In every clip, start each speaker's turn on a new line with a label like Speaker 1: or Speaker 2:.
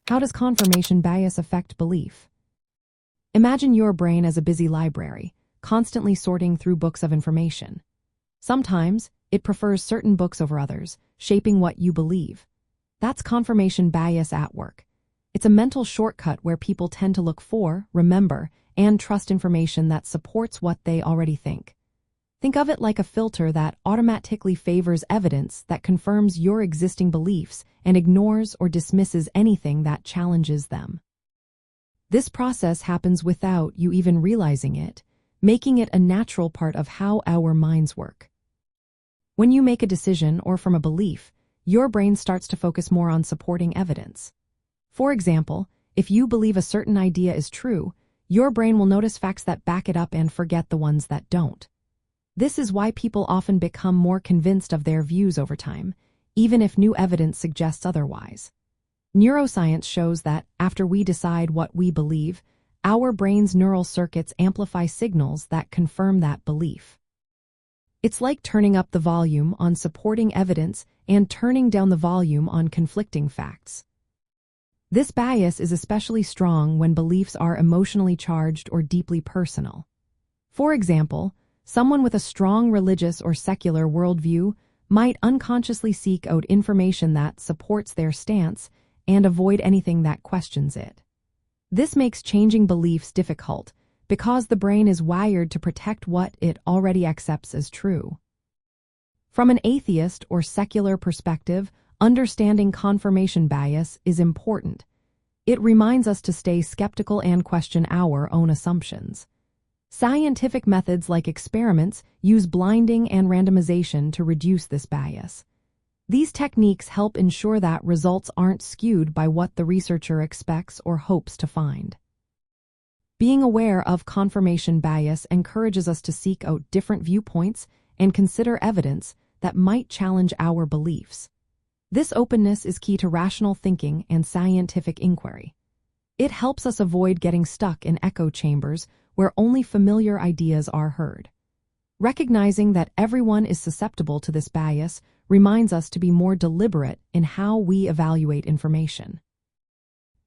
Speaker 1: How does confirmation bias affect belief? Imagine your brain as a busy library, constantly sorting through books of information. Sometimes, it prefers certain books over others, shaping what you believe. That's confirmation bias at work. It's a mental shortcut where people tend to look for, remember, and trust information that supports what they already think. Think of it like a filter that automatically favors evidence that confirms your existing beliefs and ignores or dismisses anything that challenges them. This process happens without you even realizing it, making it a natural part of how our minds work. When you make a decision or from a belief, your brain starts to focus more on supporting evidence. For example, if you believe a certain idea is true, your brain will notice facts that back it up and forget the ones that don't. This is why people often become more convinced of their views over time, even if new evidence suggests otherwise. Neuroscience shows that after we decide what we believe, our brain's neural circuits amplify signals that confirm that belief. It's like turning up the volume on supporting evidence and turning down the volume on conflicting facts. This bias is especially strong when beliefs are emotionally charged or deeply personal. For example, someone with a strong religious or secular worldview might unconsciously seek out information that supports their stance and avoid anything that questions it. This makes changing beliefs difficult because the brain is wired to protect what it already accepts as true. From an atheist or secular perspective, understanding confirmation bias is important. It reminds us to stay skeptical and question our own assumptions. Scientific methods like experiments use blinding and randomization to reduce this bias. These techniques help ensure that results aren't skewed by what the researcher expects or hopes to find. Being aware of confirmation bias encourages us to seek out different viewpoints and consider evidence that might challenge our beliefs. This openness is key to rational thinking and scientific inquiry. It helps us avoid getting stuck in echo chambers where only familiar ideas are heard. Recognizing that everyone is susceptible to this bias reminds us to be more deliberate in how we evaluate information.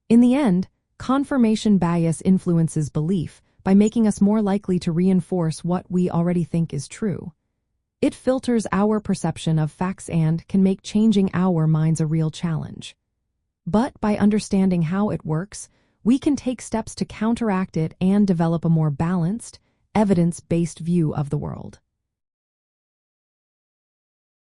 Speaker 1: In the end, confirmation bias influences belief by making us more likely to reinforce what we already think is true. It filters our perception of facts and can make changing our minds a real challenge. But by understanding how it works, we can take steps to counteract it and develop a more balanced, evidence-based view of the world.